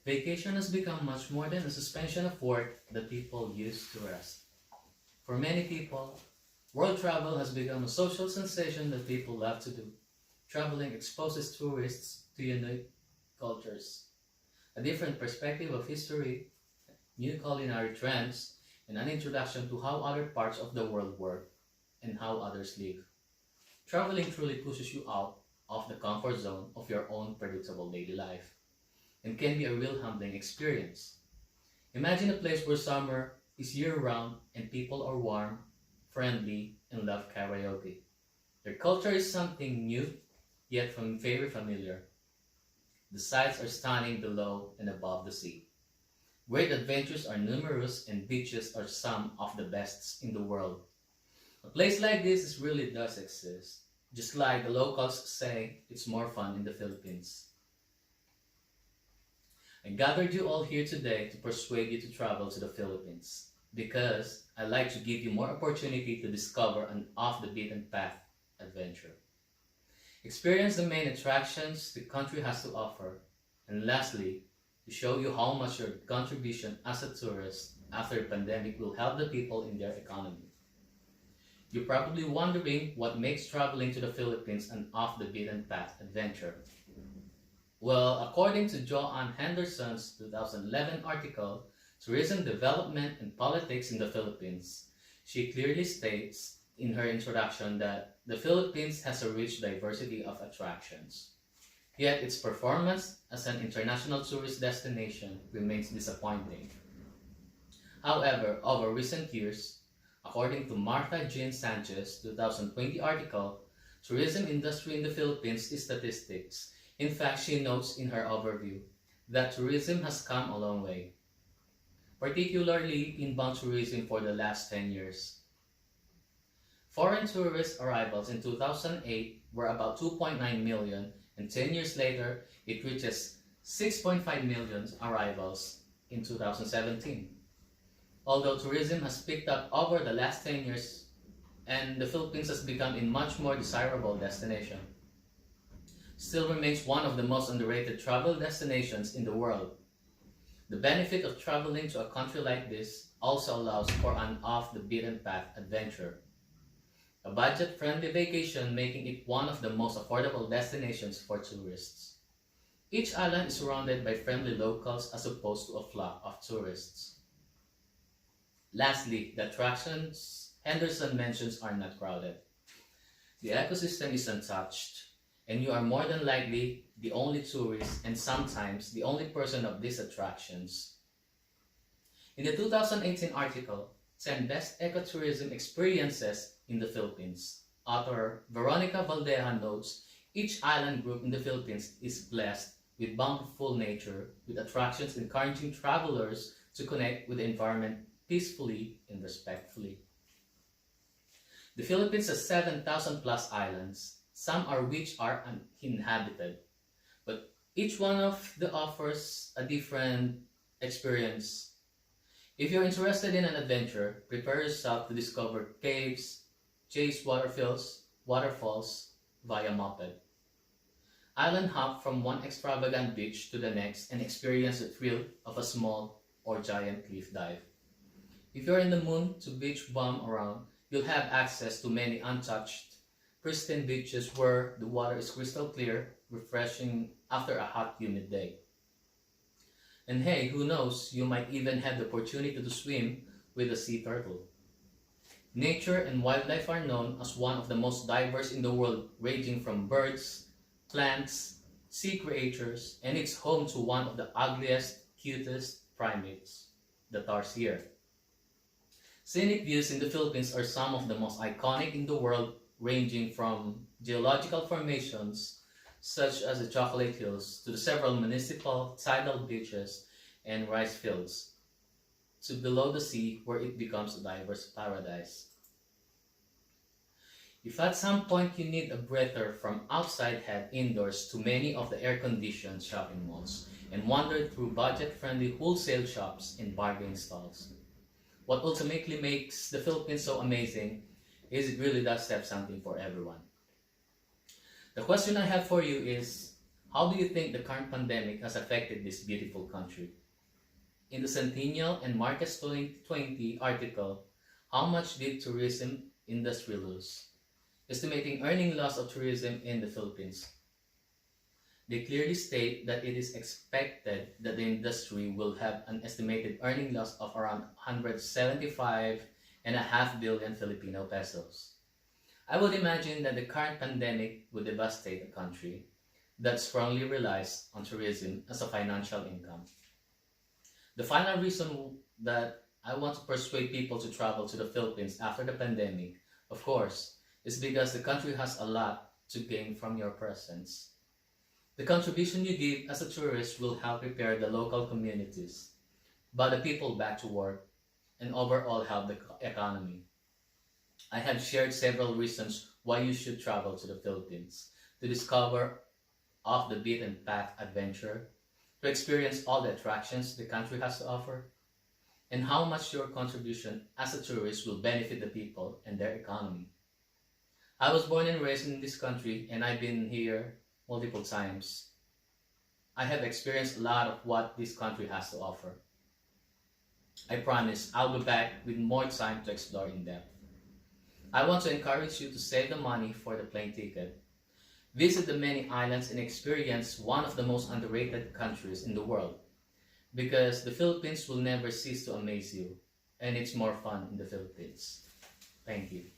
Vacation has become much more than a suspension of work that people use to rest. For many people, world travel has become a social sensation that people love to do. Traveling exposes tourists to unique cultures, a different perspective of history, new culinary trends, and an introduction to how other parts of the world work and how others live. Traveling truly pushes you out of the comfort zone of your own predictable daily life and can be a real humbling experience. Imagine a place where summer is year round and people are warm, friendly, and love karaoke. Their culture is something new, yet very familiar. The sights are stunning below and above the sea. Great adventures are numerous and beaches are some of the best in the world. A place like this really does exist. Just like the locals say, it's more fun in the Philippines. I gathered you all here today to persuade you to travel to the Philippines because I like to give you more opportunity to discover an off the beaten path adventure. Experience the main attractions the country has to offer, and lastly, to show you how much your contribution as a tourist after the pandemic will help the people in their economy. You're probably wondering what makes traveling to the Philippines an off the beaten path adventure. Well, according to Joanne Henderson's 2011 article, Tourism Development and Politics in the Philippines, she clearly states in her introduction that the Philippines has a rich diversity of attractions. Yet its performance as an international tourist destination remains disappointing. However, over recent years, according to Martha Jean Sanchez' 2020 article, tourism industry in the Philippines statistics. In fact, she notes in her overview that tourism has come a long way, particularly inbound tourism for the last 10 years. Foreign tourist arrivals in 2008 were about 2.9 million, and 10 years later, it reaches 6.5 million arrivals in 2017. Although tourism has picked up over the last 10 years, and the Philippines has become a much more desirable destination, still remains one of the most underrated travel destinations in the world. The benefit of traveling to a country like this also allows for an off-the-beaten-path adventure. A budget-friendly vacation making it one of the most affordable destinations for tourists. Each island is surrounded by friendly locals as opposed to a flock of tourists. Lastly, the attractions Henderson mentions are not crowded. The ecosystem is untouched, and you are more than likely the only tourist and sometimes the only person of these attractions. In the 2018 article, 10 Best Ecotourism Experiences in the Philippines, author Veronica Valdeja notes each island group in the Philippines is blessed with bountiful nature, with attractions encouraging travelers to connect with the environment peacefully and respectfully. The Philippines has 7,000 plus islands, some are which are uninhabited, but each one of them offers a different experience. If you're interested in an adventure, prepare yourself to discover caves, chase waterfalls via moped. Island hop from one extravagant beach to the next and experience the thrill of a small or giant cliff dive. If you're in the mood to beach bum around, you'll have access to many untouched, pristine beaches where the water is crystal clear, refreshing after a hot, humid day. And hey, who knows, you might even have the opportunity to swim with a sea turtle. Nature and wildlife are known as one of the most diverse in the world, ranging from birds, plants, sea creatures, and it's home to one of the ugliest, cutest primates, the tarsier. Scenic views in the Philippines are some of the most iconic in the world, ranging from geological formations such as the Chocolate Hills to the several municipal tidal beaches and rice fields to below the sea where it becomes a diverse paradise. If at some point you need a breather from outside, head indoors to many of the air-conditioned shopping malls and wander through budget-friendly wholesale shops and bargain stalls. What ultimately makes the Philippines so amazing is it really does have something for everyone. The question I have for you is, How do you think the current pandemic has affected this beautiful country? In the Centennial and Marcus 2020 article, how much did tourism industry lose? Estimating earning loss of tourism in the Philippines. They clearly state that it is expected that the industry will have an estimated earning loss of around 175.5 billion Filipino pesos. I would imagine that the current pandemic would devastate a country that strongly relies on tourism as a financial income. The final reason that I want to persuade people to travel to the Philippines after the pandemic, of course, is because the country has a lot to gain from your presence. The contribution you give as a tourist will help prepare the local communities, but the people back to work, and overall help the economy. I have shared several reasons why you should travel to the Philippines: to discover off the beaten path adventure, to experience all the attractions the country has to offer, and how much your contribution as a tourist will benefit the people and their economy. I was born and raised in this country, and I've been here multiple times. I have experienced a lot of what this country has to offer. I promise I'll be back with more time to explore in depth. I want to encourage you to save the money for the plane ticket. Visit the many islands and experience one of the most underrated countries in the world, because the Philippines will never cease to amaze you, and it's more fun in the Philippines. Thank you.